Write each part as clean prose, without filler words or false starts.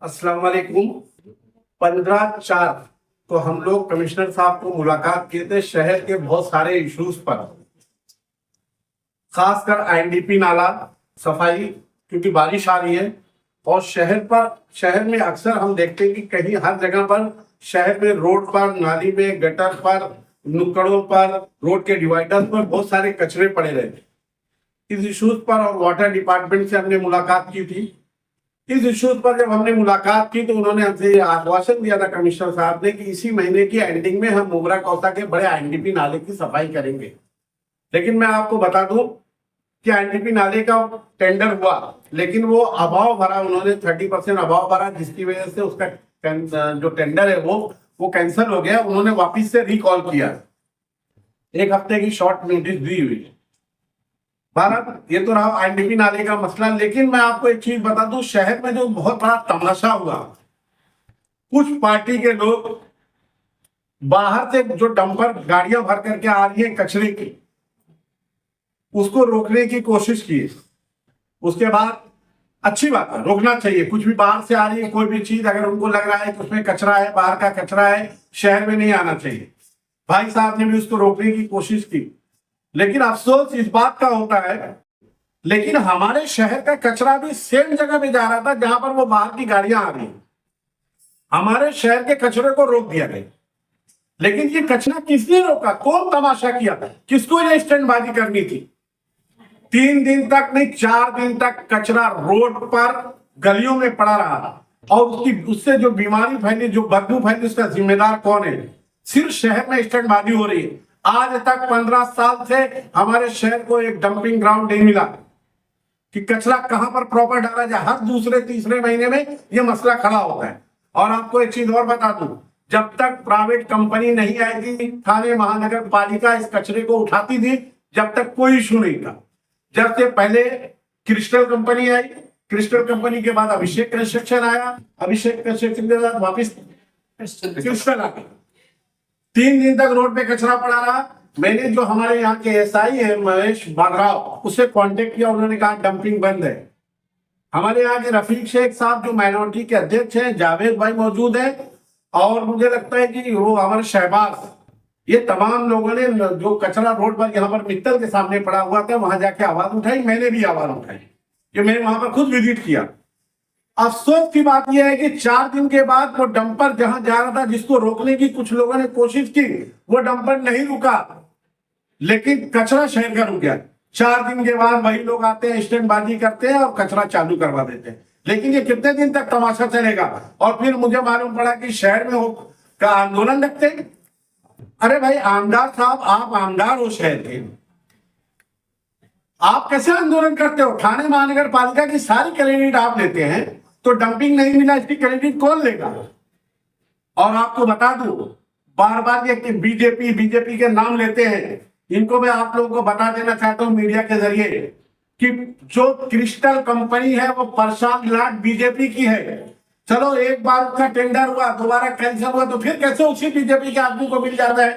अस्सलाम वालेकुम। 15/4 तो हम लोग कमिश्नर साहब को मुलाकात किए थे शहर के बहुत सारे इश्यूज पर, खासकर आईएनडीपी नाला सफाई, क्योंकि बारिश आ रही है और शहर में अक्सर हम देखते हैं कि कहीं हर जगह पर शहर में रोड पर, नाली में, गटर पर, नुक्कड़ों पर, रोड के डिवाइडर पर बहुत सारे कचरे पड़े रहते। इस इश्यूज पर और वाटर डिपार्टमेंट से हमने मुलाकात की थी। इस इश्यूज पर जब हमने मुलाकात की तो उन्होंने हमसे आश्वासन दिया था कमिश्नर साहब ने कि इसी महीने की एंडिंग में हम मुमरा कौसा के बड़े आईएनडीपी नाले की सफाई करेंगे। लेकिन मैं आपको बता दूं कि आईएनडीपी नाले का टेंडर हुआ, लेकिन वो अभाव भरा, उन्होंने 30% अभाव भरा, जिसकी वजह से उसका जो टेंडर है वो कैंसिल हो गया। उन्होंने वापिस से रिकॉल किया, 1 हफ्ते की शॉर्ट नोटिस दी हुई। भारत, ये तो रहा आईएनडीपी नाले का मसला। लेकिन मैं आपको एक चीज बता दूं, शहर में जो बहुत बड़ा तमाशा हुआ, कुछ पार्टी के लोग बाहर से जो डंपर गाड़ियां भर करके आ रही है कचरे की, उसको रोकने की कोशिश की। उसके बाद अच्छी बात है, रोकना चाहिए। कुछ भी बाहर से आ रही है कोई भी चीज, अगर उनको लग रहा है कि उसमें कचरा है, बाहर का कचरा है, शहर में नहीं आना चाहिए। भाई साहब ने भी उसको रोकने की कोशिश की, लेकिन अफसोस इस बात का होता है, लेकिन हमारे शहर का कचरा भी सेम जगह पे जा रहा था जहां पर वो बाहर की गाड़ियां आ रही। हमारे शहर के कचरे को रोक दिया गया, लेकिन ये कचरा किसने रोका? कौन तमाशा किया? किसको ये स्टैंडबाजी करनी थी? 3 दिन तक नहीं, 4 दिन तक कचरा रोड पर गलियों में पड़ा रहा और उससे जो बीमारी फैली, जो बदबू फैली, उसका जिम्मेदार कौन है? सिर्फ शहर में स्टैंडबाजी हो रही है। आज तक 15 साल से हमारे शहर को एक डंपिंग ग्राउंड नहीं मिला कि कचरा कहां पर प्रॉपर डाला जाए। हर दूसरे तीसरे महीने में यह मसला खड़ा होता है। और आपको एक चीज और बता दूं, जब तक प्राइवेट कंपनी नहीं आई थी, थाने महानगर पालिका इस कचरे को उठाती थी, जब तक कोई इशू नहीं था। जब से पहले क्रिस्टल कंपनी आई, क्रिस्टल कंपनी के बाद अभिषेक कंस्ट्रक्शन आया, अभिषेक कंस्ट्रक्शन के बाद वापिस क्रिस्टल आ गई। 3 दिन तक रोड पे कचरा पड़ा रहा। मैंने जो हमारे यहाँ के एसआई है महेश बागराव, उससे कांटेक्ट किया, उन्होंने कहा डंपिंग बंद है। हमारे यहाँ के रफीक शेख साहब जो माइनॉरिटी के अध्यक्ष हैं, जावेद भाई मौजूद है, और मुझे लगता है कि वो हमारे शहबाज, ये तमाम लोगों ने जो कचरा रोड पर यहाँ पर मित्तल के सामने पड़ा हुआ था, वहां जाके आवाज उठाई। मैंने भी आवाज उठाई, कि मैंने वहां पर खुद विजिट किया। अफसोस की बात यह है कि 4 दिन के बाद वो डंपर जहां जा रहा था, जिसको रोकने की कुछ लोगों ने कोशिश की, वो डंपर नहीं रुका, लेकिन कचरा शहर का रुक गया। 4 दिन के बाद वही लोग आते हैं, स्टैंडबाजी करते हैं और कचरा चालू करवा देते हैं। लेकिन ये कितने दिन तक तमाशा चलेगा? और फिर मुझे मालूम पड़ा कि शहर में का आंदोलन रखते हैं। अरे भाई आमदार साहब, आप आमदार हो शहर के, आप कैसे आंदोलन करते हो? थाने महानगर पालिका की सारी क्रेडिट आप लेते हैं, तो डंपिंग नहीं मिला, इसकी क्रेडिट कौन लेगा? और आपको बता दूं, बार बार ये बीजेपी के नाम लेते हैं, इनको मैं आप लोगों को बता देना चाहता हूं मीडिया के जरिए कि जो क्रिस्टल कंपनी है वो प्रशांत लाट बीजेपी की है। चलो एक बार उसका टेंडर हुआ, दोबारा कैंसिल हुआ, तो फिर कैसे उसी बीजेपी के आदमी को मिल जाता है?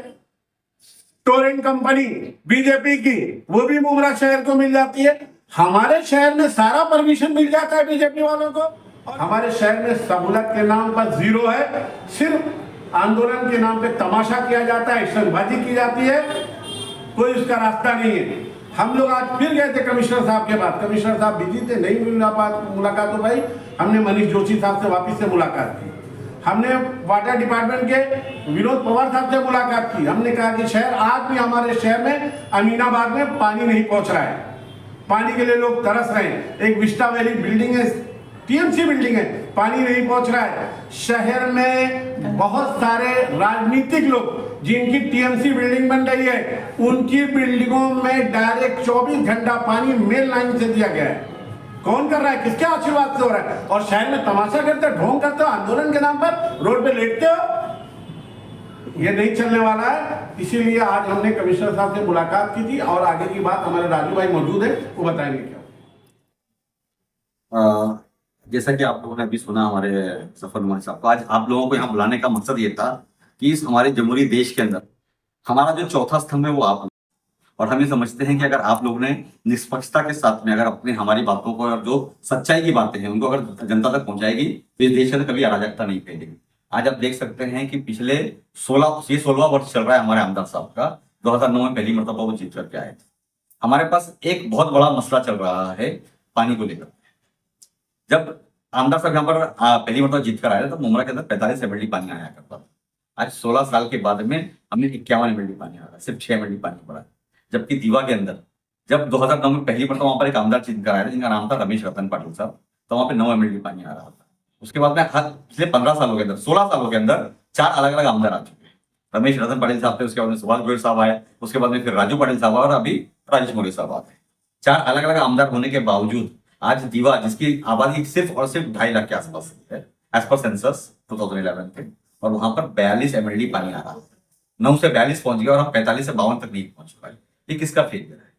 टोरेंट कंपनी बीजेपी की, वो भी मुमरा शहर को मिल जाती है। हमारे शहर में सारा परमिशन मिल जाता है बीजेपी वालों को, और हमारे शहर में सहूलत के नाम पर जीरो है। सिर्फ आंदोलन के नाम पे तमाशा किया जाता है, स्टंटबाजी की जाती है, कोई उसका रास्ता नहीं है। हम लोग आज फिर गए थे कमिश्नर साहब के पास, कमिश्नर साहब बिजी थे, नहीं मुलाकात हो भाई। हमने मनीष जोशी साहब से वापिस से मुलाकात की। हमने वाटर डिपार्टमेंट के विनोद पवार साहब से मुलाकात की। हमने कहा कि शहर, आज भी हमारे शहर में अमीनाबाद में पानी नहीं पहुंच रहा है, पानी के लिए लोग तरस रहे हैं। एक विस्टा वैली बिल्डिंग है, टीएमसी बिल्डिंग है, पानी नहीं पहुंच रहा है। शहर में बहुत सारे राजनीतिक लोग जिनकी टीएमसी बिल्डिंग बन रही है, उनकी बिल्डिंगों में डायरेक्ट 24 घंटा पानी मेन लाइन से दिया गया है। कौन कर रहा है? किसके आशीर्वाद से हो रहा है? और शहर में तमाशा करते हो, ढोंग करते हो, आंदोलन के नाम पर रोड पे लेटते हो। ये नहीं चलने वाला है। इसीलिए आज हमने कमिश्नर साहब से मुलाकात की थी, और आगे की बात हमारे राजू भाई मौजूद है, वो बताएंगे क्या। जैसा कि आप लोगों ने अभी सुना हमारे सफर नुमान साहब को, आज आप लोगों को यहाँ बुलाने का मकसद ये था कि इस हमारे जमहूरी देश के अंदर हमारा जो चौथा स्तंभ है वो आप, और हम ये समझते हैं कि अगर आप लोग ने निष्पक्षता के साथ में अगर अपने हमारी बातों को और जो सच्चाई की बातें हैं उनको अगर जनता तक पहुंचाएगी तो इस देश में कभी अराजकता नहीं फैलेगी। आज आप देख सकते हैं कि पिछले 16वां वर्ष चल रहा है हमारे आमदार साहब का। 2009 में पहली मरतबा वो जीत करके आए थे। हमारे पास एक बहुत बड़ा मसला चल रहा है पानी को लेकर। जब आमदार साहब यहाँ पर पहली मरतबा जीत कर आए थे तो मुमरा के अंदर 45 MLD पानी आया करता था। आज 16 साल के बाद में हमें 51 MLD पानी आ रहा है, सिर्फ 6 MLD पानी पड़ा है। जबकि दीवा के अंदर जब 2009 में पहली मरतबा वहां पर एक आमदार जीत कर आए थे जिनका नाम था रमेश रतन पाटिल साहब, तो वहां पे 9 MLD पानी आ रहा था। उसके बाद में पिछले 15 सालों के अंदर 16 सालों के अंदर 4 अलग अलग आमदार आ चुके हैं। रमेश रतन पाटिल साहब थे, उसके बाद में सुभाष गोयल साहब आए, उसके बाद में फिर राजू पाटिल साहब और अभी राजेश मौर्य साहब आते हैं। 4 अलग अलग आमदार होने के बावजूद आज दीवा जिसकी आबादी सिर्फ और सिर्फ 2.5 लाख के आसपास है एज पर सेंसस 2011 के, और वहां पर 42 MLD पानी आ रहा है। 9 से 42 पहुंच गया और हम 45 से 52 तक नहीं पहुंच पाए। ये किसका फेलियर है?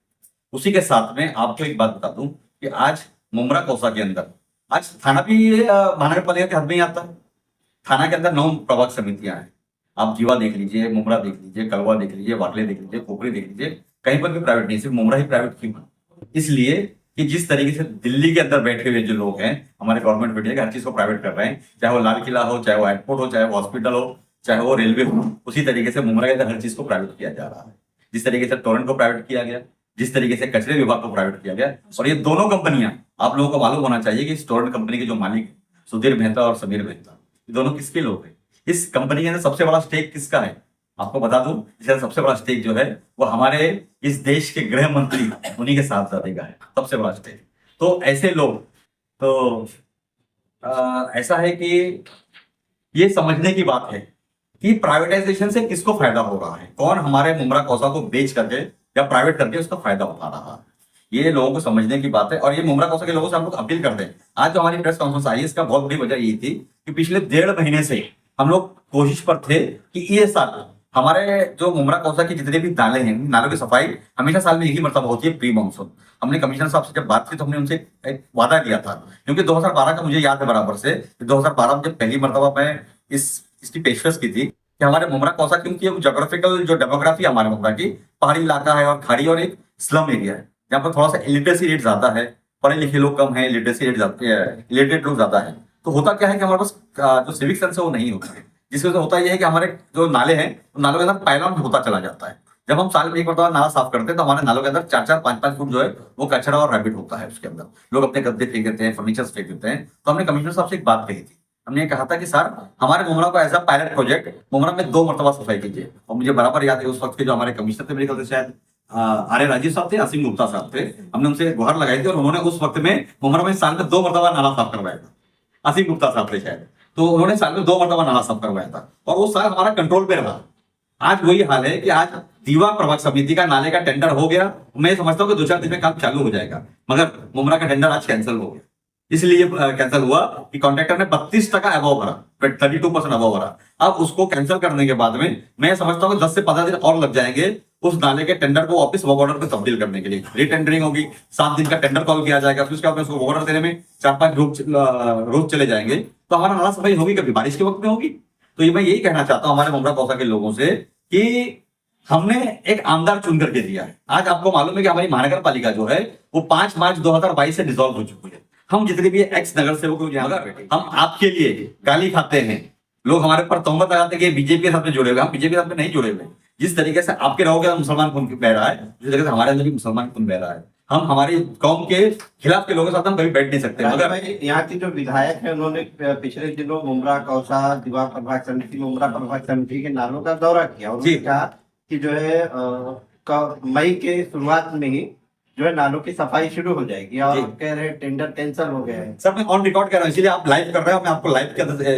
उसी के साथ में आपको एक बात बता दूं कि आज मुमरा कौसा के अंदर आज थाना भी महानगर पालिका के हद में ही आता है। थाना के अंदर 9 प्रभाग समितियां हैं। आप जीवा देख लीजिए, मुमरा देख लीजिए, कलवा देख लीजिए, वाटले देख लीजिए, खोपड़ी देख लीजिए, कहीं पर भी प्राइवेट नहीं, सिर्फ मुमरा ही प्राइवेट क्यों है? इसलिए कि जिस तरीके से दिल्ली के अंदर बैठे हुए जो लोग हैं हमारे गवर्नमेंट बैठे हर चीज को प्राइवेट कर रहे हैं, चाहे वो लाल किला हो, चाहे वो एयरपोर्ट हो, चाहे वो हॉस्पिटल हो, चाहे वो रेलवे हो, उसी तरीके से मुमरा के अंदर हर चीज को प्राइवेट किया जा रहा है। जिस तरीके से टोरेंट को प्राइवेट किया गया, जिस तरीके से कचरे विभाग को प्राइवेट किया गया, और ये दोनों कंपनियां आप लोगों को मालूम होना चाहिए कि इस टोरेंट कंपनी के जो मालिक सुधीर मेहता और समीर मेहता, ये दोनों किसके लोग हैं? इस कंपनी के अंदर सबसे बड़ा स्टेक किसका है? आपको बता दूं, इसका सबसे बड़ा स्टेक जो है वो हमारे इस देश के गृह मंत्री उन्हीं के साहबजादे का है, सबसे बड़ा स्टेक। तो ऐसे लोग तो ऐसा है कि ये समझने की बात है कि प्राइवेटाइजेशन से किसको फायदा हो रहा है, कौन हमारे मुमरा कौसा को बेच करके या प्राइवेट करके उसका फायदा उठा रहा है, ये लोगों को समझने की बात है। और ये मुमरा कौसा के लोगों से हम लोग अपील करते हैं। आज जो हमारी प्रेस कॉन्फ्रेंस आई इसका बहुत बड़ी वजह यही थी कि पिछले 1.5 महीने से हम लोग कोशिश पर थे कि ये साल हमारे जो मुमरा कौसा की जितने भी नाले हैं, नालों की सफाई हमेशा साल में एक ही मरतबा होती है, प्री मानसून। हमने कमिश्नर साहब से जब बात की तो हमने उनसे एक वादा किया था, क्योंकि 2012 का मुझे याद है बराबर से, 2012 में जब पहली मरतबा मैं इसकी पेशकश की थी कि हमारे मुमरा कौसा, क्योंकि जोग्राफिकल जो डेमोग्राफी हमारे मुमरा की पहाड़ी इलाका है और खाड़ी और एक स्लम एरिया है जहाँ पर थोड़ा सा इलिटरेसी रेट ज्यादा है, पढ़े लिखे लोग कम है, लिटरेसी रेट इलिटरेट लोग ज्यादा है। तो होता क्या है कि हमारे पास जो सिविक सेंस है वो नहीं होता है, जिसकी वजह से होता यह है कि हमारे जो नाले हैं तो नालों के अंदर पायलॉन होता चला जाता है। जब हम साल में एक मरतबा नाला साफ करते हैं तो हमारे नालों के अंदर 4-4, 5-5 फुट जो है वो कचरा और रैबिट होता है। उसके अंदर लोग अपने गद्दे फेंक देते हैं, फर्नीचर फेंक देते हैं। तो हमने कमिश्नर साहब से एक बात कही थी, हमने कहा था कि सर हमारे मुमरा को as a pilot project Mumbra में 2 मरतबा सफाई कीजिए। और मुझे बराबर याद है उस वक्त के जो हमारे कमिश्नर थे, मेरे ख्याल से शायद आर्य राजीव साहब थे, असीम गुप्ता साहब थे। हमने उनसे गुहार लगाई थी और उन्होंने उस वक्त में मुमरा में साल में 2 मरतबा नाला साफ करवाया था। असीम गुप्ता साहब थे शायद, तो उन्होंने साल में 2 मरतबा नाला साफ करवाया था और वो साल हमारा कंट्रोल पे रहा। आज वही हाल है कि आज दीवा प्रभाग समिति का नाले का टेंडर हो गया, मैं समझता हूँ कि 2-4 दिन में काम चालू हो जाएगा, मगर मुमरा का टेंडर आज कैंसिल हो गया। इसलिए कैंसिल हुआ कि कॉन्ट्रैक्टर ने 32% अबव भरा, 32% अबव भरा। अब उसको कैंसिल करने के बाद में मैं समझता हूँ कि 10 से 15 दिन और लग जाएंगे उस नाले के टेंडर को वापस वर्क ऑर्डर पे तब्दील करने के लिए। रीटेंडरिंग होगी, 7 दिन का टेंडर कॉल किया जाएगा, फिर उसके बाद उसको वर्क ऑर्डर देने में 4-5 रोज चले जाएंगे। तो हमारा नाला सफाई होगी कभी? बारिश के वक्त में होगी। तो ये मैं यही कहना चाहता हूँ हमारे मुमरा कौसा के लोगों से कि हमने एक आमदार चुन करके दिया है। आज आपको मालूम है कि हमारी महानगर पालिका जो है वो 5 मार्च 2022 से डिसॉल्व हो चुकी है। हम जितने भी एक्स नगर सेवक हम आपके लिए गाली खाते हैं, लोग हमारे पर तोहमत लगाते हैं कि बीजेपी के साथ में जुड़े हुए। हम बीजेपी के साथ में नहीं जुड़े हुए। जिस तरीके से आपके रहोगे मुसलमान खून बह रहा है, जिस तरीके से हमारे अंदर भी मुसलमान खून बह रहा है। हम हमारी कौम के खिलाफ के लोगों के साथ हम कभी बैठ नहीं सकते। मगर यहाँ की जो विधायक है उन्होंने पिछले दिनों मुमरा कौसा दीवा प्रभाग समिति, मुमरा प्रभाग समिति के नालों का दौरा किया। उन्होंने कहा कि जो है मई के शुरुआत में ही जो है नालों की सफाई शुरू हो जाएगी और कह रहे टेंडर कैंसिल हो गया है। सर मैं ऑन रिकॉर्ड कर रहा हूँ, इसीलिए आप लाइव कर रहे हो। मैं आपको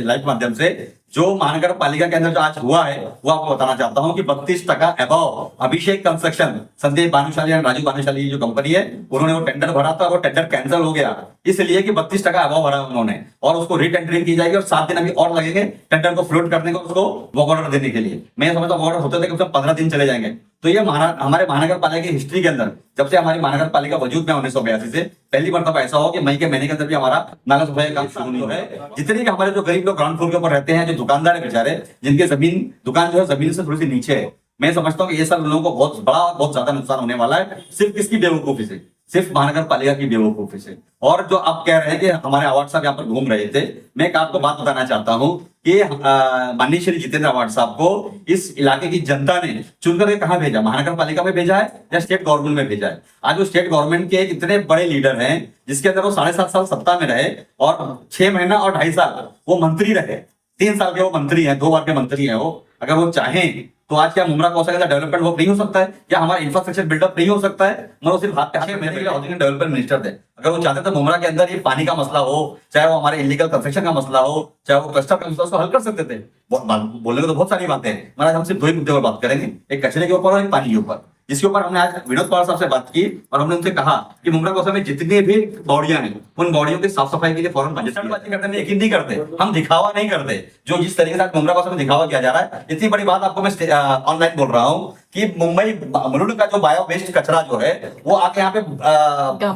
लाइव माध्यम से जो महानगर पालिका के अंदर जो आज हुआ है वो आपको बताना चाहता हूँ कि 32% अबव अभिषेक कंस्ट्रक्शन, संदीप भानुशाली और राजू भानुशाली जो कंपनी है उन्होंने वो टेंडर भरा था और वो टेंडर कैंसिल हो गया, इसलिए कि 32% अबव भरा उन्होंने और उसको रीटेंडरिंग की जाएगी और 7 दिन अभी और लगेंगे टेंडर को फ्लोट करने को, उसको वर्क ऑर्डर देने के लिए। मैं समझता हूँ ऑर्डर होते थे कम 15 दिन चले जाएंगे। तो ये हमारे महानगर पालिका की हिस्ट्री के अंदर जब से हमारी महानगर पालिका वजूद में 1982 से पहली मरतबा ऐसा हो कि मई के महीने के अंदर भी हमारा नाला सफाई का काम शुरू नहीं है। जितने भी हमारे जो गरीब लोग ग्राउंड फ्लोर के ऊपर रहते हैं, जो दुकानदार है बेचारे, जिनके जमीन दुकान जो है जमीन से थोड़ी सी नीचे है, मैं समझता हूँ कि ये सब लोगों को बहुत बड़ा और बहुत ज्यादा नुकसान होने वाला है, सिर्फ किसकी बेवकूफी से, सिर्फ महानगर पालिका की बेवकूफी से। और जो आप कह रहे हैं कि हमारे अवार्ड साहब यहाँ पर घूम रहे थे, मैं एक आपको बात बताना चाहता हूँ कि माननीय श्री जितेंद्र अवार्ड साहब को इस इलाके की जनता ने चुनकर के कहाँ भेजा, महानगर पालिका में भेजा है या स्टेट गवर्नमेंट में भेजा है। आज वो स्टेट गवर्नमेंट के एक इतने बड़े लीडर हैं जिसके अंदर वो 7.5 साल सत्ता में रहे और 6 महीना और 2.5 साल वो मंत्री रहे, 3 साल के वो मंत्री हैं, 2 बार के मंत्री हैं वो। अगर वो चाहें तो आज क्या मुमरा कौशल का डेवलपमेंट वर्क नहीं हो सकता है, क्या हमारा इंफ्रास्ट्रक्चर बिल्डअप नहीं हो सकता है? मगर वो सिर्फ हाथ पे हाथ मेरे लिए हाउसिंग एंड डेवलपमेंट मिनिस्टर थे। अगर वो चाहते तो मुमरा के अंदर ये पानी का मसला हो, चाहे वो हमारे इलीगल कंस्ट्रक्शन का मसला हो, चाहे वो क्लस्टर का मसला, उसको हल कर सकते थे। बोलने को तो बहुत सारी बातें हैं, मगर आज हम सिर्फ 2 ही मुद्दे पर बात करेंगे, एक कचरे के ऊपर और एक पानी के ऊपर, जिसके ऊपर हमने आज विनोद पवार साहब से बात की और हमने उनसे कहा कि मुमरा कौशल में जितनी भी बॉडियां हैं उन बॉडियों की साफ सफाई के लिए फौरन बजटबाजी करने में यकीन नहीं करते, हम दिखावा नहीं करते। जो जिस तरीके से मुमरा कौशल में दिखावा किया जा रहा है, इतनी बड़ी बात आपको मैं ऑनलाइन बोल रहा हूँ कि मुंबई मुलुंड का जो बायो वेस्ट कचरा जो है वो आके यहाँ पे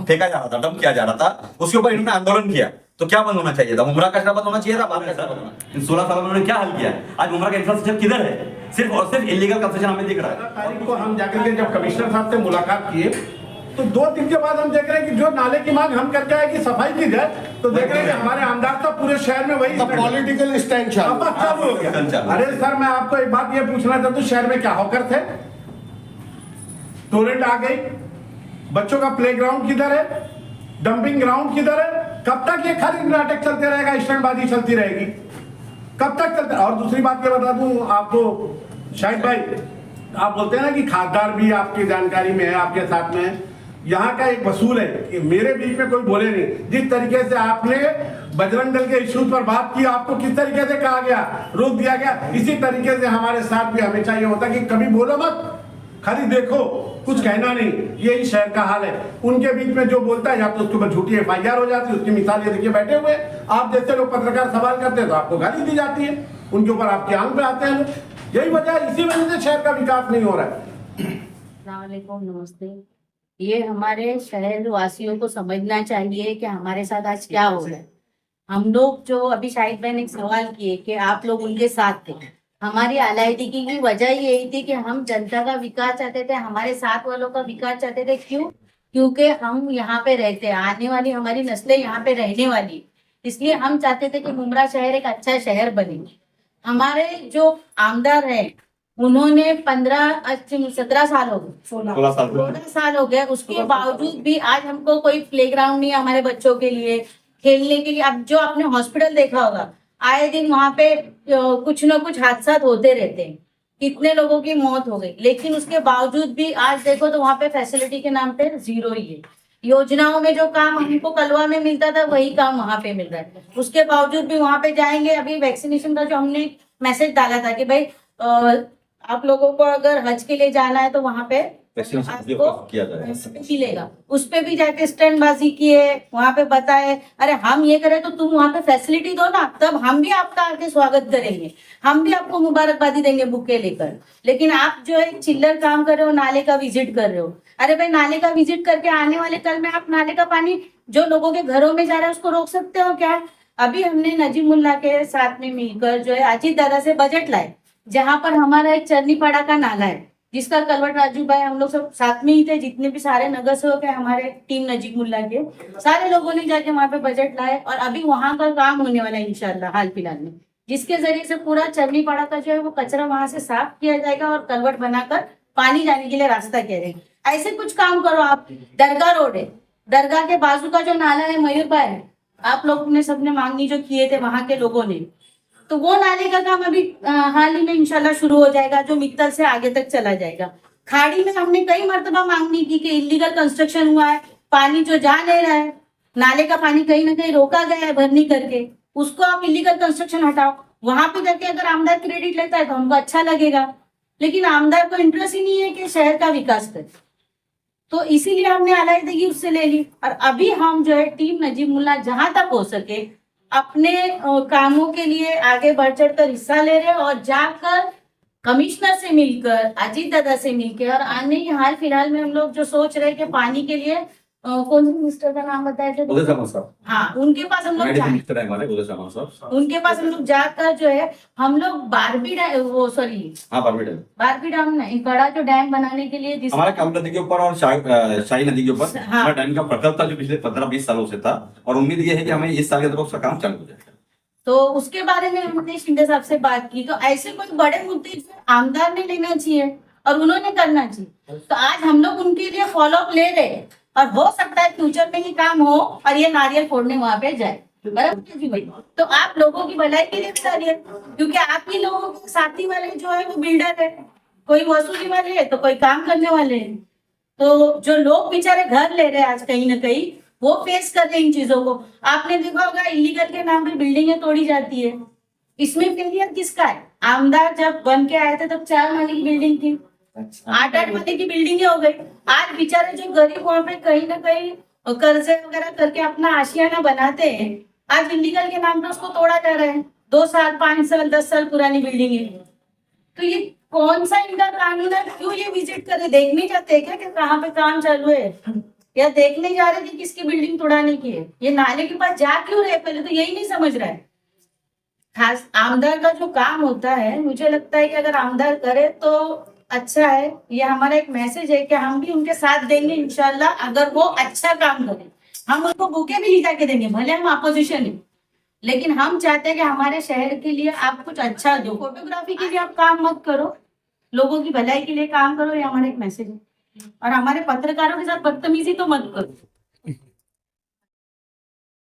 फेंका जा रहा था, डंप किया जा रहा था, उसके ऊपर इन्होंने आंदोलन किया। तो क्या बंद होना चाहिए था? मुमरा कचरा बंद होना चाहिए था, बाहर कचरा बंद होना। इन 16 सालों में उन्होंने क्या हल किया? आज मुमरा का इंफ्रास्ट्रक्चर किधर है? सिर्फ और सिर्फ इलीगल कंस्ट्रक्शन हमें दिख रहा है। तारीख को हम जाकर के जब कमिश्नर साहब से मुलाकात किए तो 2 दिन के बाद हम देख रहे हैं कि जो नाले की मांग हम करके आए कि सफाई की जाए, तो देख रहे हैं कि हमारे आमदार तो पूरे शहर में वही पॉलिटिकल स्टैंड चालू हो गया। अरे सर, मैं आपको एक बात ये पूछना चाहता हूँ, शहर में क्या हॉकर थे? टोरेंट आ गई, बच्चों का प्लेग्राउंड किधर है, डंपिंग ग्राउंड किधर है? कब तक ये खाली नाटक चलते रहेगा, स्टैंडबाजी चलती रहेगी? कब तक चलता? और दूसरी बात ये बता दूं आपको शाहिद भाई, आप बोलते हैं ना कि खासदार भी आपकी जानकारी में है, आपके साथ में है। यहाँ का एक वसूल है कि मेरे बीच में कोई बोले नहीं। जिस तरीके से आपने बजरंग दल के इश्यूज पर बात की, आपको किस तरीके से कहा गया, रोक दिया गया, इसी तरीके से हमारे साथ भी हमेशा ये होता कि कभी बोलो मत, खाली देखो, कुछ कहना नहीं। यही शहर का हाल है। उनके बीच में जो बोलता है या तो उसके ऊपर झूठी FIR हो जाती है, उसकी मिसाल ये देखिए बैठे हुए आप जैसे लोग पत्रकार सवाल करते हैं तो आपको गाली दी जाती है, उनके ऊपर आपके आंख पे आते हैं। यही वजह, इसी वजह से शहर का विकास नहीं हो रहा है। अस्सलामुअलैकुम, नमस्ते। ये हमारे शहर वासियों को समझना चाहिए कि हमारे साथ आज क्या हो रहा है। हम लोग जो अभी शाहिद भाई ने एक सवाल किए कि आप लोग उनके साथ थे, हमारी अलायदगी की वजह यही थी कि हम जनता का विकास चाहते थे, हमारे साथ वालों का विकास चाहते थे। क्यों? क्योंकि हम यहाँ पे रहते हैं, आने वाली हमारी नस्लें यहाँ पे रहने वाली, इसलिए हम चाहते थे कि मुमरा शहर एक अच्छा शहर बने। हमारे जो आमदार हैं उन्होंने 17 साल हो गए, 16 साल हो गए, उसके बावजूद भी आज हमको कोई प्लेग्राउंड नहीं है हमारे बच्चों के लिए खेलने के लिए। अब जो आपने हॉस्पिटल देखा होगा, आए दिन वहां पे कुछ ना कुछ हादसा होते रहते हैं, कितने लोगों की मौत हो गई, लेकिन उसके बावजूद भी आज देखो तो वहां पे फैसिलिटी के नाम पे 0 ही है। योजनाओं में जो काम हमको कलवा में मिलता था वही काम वहां पे मिल रहा है। उसके बावजूद भी वहां पे जाएंगे। अभी वैक्सीनेशन का जो हमने मैसेज डाला था कि भाई आप लोगों को अगर हज के लिए जाना है तो वहां पे आपको मिलेगा, उस पे भी जाके स्टैंडबाजी किए, वहां पे बताए अरे हम ये करें तो तुम वहां पे फैसिलिटी दो ना, तब हम भी आपका आके स्वागत करेंगे, हम भी आपको मुबारकबादी देंगे बुके लेकर। लेकिन आप जो है चिल्लर काम कर रहे हो, नाले का विजिट कर रहे हो। अरे भाई, नाले का विजिट करके आने वाले कल में आप नाले का पानी जो लोगों के घरों में जा रहा है उसको रोक सकते हो क्या? अभी हमने नजीमुल्ला के साथ में मिलकर जो है अजीत दादा से बजट लाए, जहां पर हमारा एक चरनीपाड़ा का नाला है जिसका कलवट राजू भाई हम लोग सब साथ में ही थे, जितने भी सारे नगर सेवक है हमारे टीम नजीमुल्ला के, सारे लोगों ने जाके वहां पे बजट लाए और अभी वहां का काम होने वाला है इंशाल्लाह हाल फिलहाल में, जिसके जरिए से पूरा चरनीपाड़ा का जो है वो कचरा वहां से साफ किया जाएगा और कलवट बनाकर पानी जाने के लिए रास्ता किया जाएगा। ऐसे कुछ काम करो आप। दरगाह रोड है, दरगाह के बाजू का जो नाला है मयूर भाई, आप लोगों ने सबने मांगनी जो किए थे वहां के लोगों ने, तो वो नाले का काम अभी हाल ही में इंशाल्लाह शुरू हो जाएगा, जो मित्तल से आगे तक चला जाएगा। खाड़ी में हमने कई मर्तबा मांगनी की कि इलीगल कंस्ट्रक्शन हुआ है, पानी जो जा नहीं रहा है, नाले का पानी कहीं ना कहीं रोका गया है भरनी करके, उसको आप इलीगल कंस्ट्रक्शन हटाओ। वहां पे जाके अगर आमदार क्रेडिट लेता है तो हमको अच्छा लगेगा, लेकिन आमदार को इंटरेस्ट ही नहीं है कि शहर का विकास करे, तो इसीलिए हमने अलायदगी उससे ले ली। और अभी हम जो है टीम नजीमुल्ला जहां तक हो सके अपने कामों के लिए आगे बढ़ चढ़ कर हिस्सा ले रहे हैं और जाकर कमिश्नर से मिलकर, अजीत दादा से मिलकर, और आने ही हाल फिलहाल में हम लोग जो सोच रहे हैं कि पानी के लिए कौन से मिनिस्टर का नाम बताए थे? उदय सामंत साहब, हाँ, उनके पास हम लोग मेडिसिन जाए, मिनिस्टर है हमारे उदय सामंत साहब। उनके पास हम लोग जाकर जो है हम लोग वो सॉरी हाँ, बारबी डैम बारबी डैम नहीं, बड़ा जो डैम बनाने के लिए हमारे कामला नदी के ऊपर और शाही नदी के ऊपर हाँ। हमारा डैम का प्रकल्प था जो पिछले 15-20 सालों से था, और उम्मीद ये है कि हमें इस साल के अंदर उसका काम चालू हो जाएगा। तो उसके बारे में हमने शिंदे साहब से बात की। तो ऐसे कोई बड़े मुद्दे जो आमदार ने लेना चाहिए और उन्होंने करना चाहिए, तो आज हम लोग उनके लिए फॉलो अप ले रहे हैं, और हो सकता है फ्यूचर में ही काम हो और ये नारियल फोड़ने वहां पे जाए, बराबर जी भाई? तो आप लोगों की भलाई के लिए भी करिए, क्योंकि आप ही लोगों के साथी वाले जो है वो बिल्डर है, कोई वसूली वाले है तो कोई काम करने वाले हैं। तो जो लोग बेचारे घर ले रहे हैं आज कहीं ना कहीं, वो फेस कर रहे हैं इन चीजों को। आपने देखा होगा इलीगल के नाम पे बिल्डिंगें तोड़ी जाती है, इसमें फेलियर किसका है? आमदार जब बन के आए थे तब 4 माले की बिल्डिंग थी, 8-8 माले की बिल्डिंगें हो गई। आज बेचारे जो गरीब वहां पे कहीं ना कहीं कर्जे वगैरह करके अपना आशियाना बनाते हैं, आज इलीगल के नाम पे उसको तोड़ा जा रहा है। 2 साल, 5 साल, 10 साल पुरानी बिल्डिंग है। तो ये कौन सा इनका कानून है? क्यों ये विजिट करे? देखने जाते हैं क्या कि कहाँ पे काम चालू है, या देखने जा रहे थे किसकी बिल्डिंग तोड़ाने की है? ये नाले के पास जा क्यों रहे? पहले तो यही नहीं समझ रहा है। खास आमदार का जो काम होता है, मुझे लगता है कि अगर आमदार करे तो अच्छा है। ये हमारा एक मैसेज है कि हम भी उनके साथ देंगे इंशाल्लाह, अगर वो अच्छा काम करे। हम उनको बुके भी लिखा के देंगे, भले हम अपोजिशन है, लेकिन हम चाहते हैं कि हमारे शहर के लिए आप कुछ अच्छा दो। फोटोग्राफी के लिए आप काम मत करो, लोगों की भलाई के लिए काम करो, ये हमारा एक मैसेज है। और हमारे पत्रकारों के साथ बदतमीजी तो मत करो।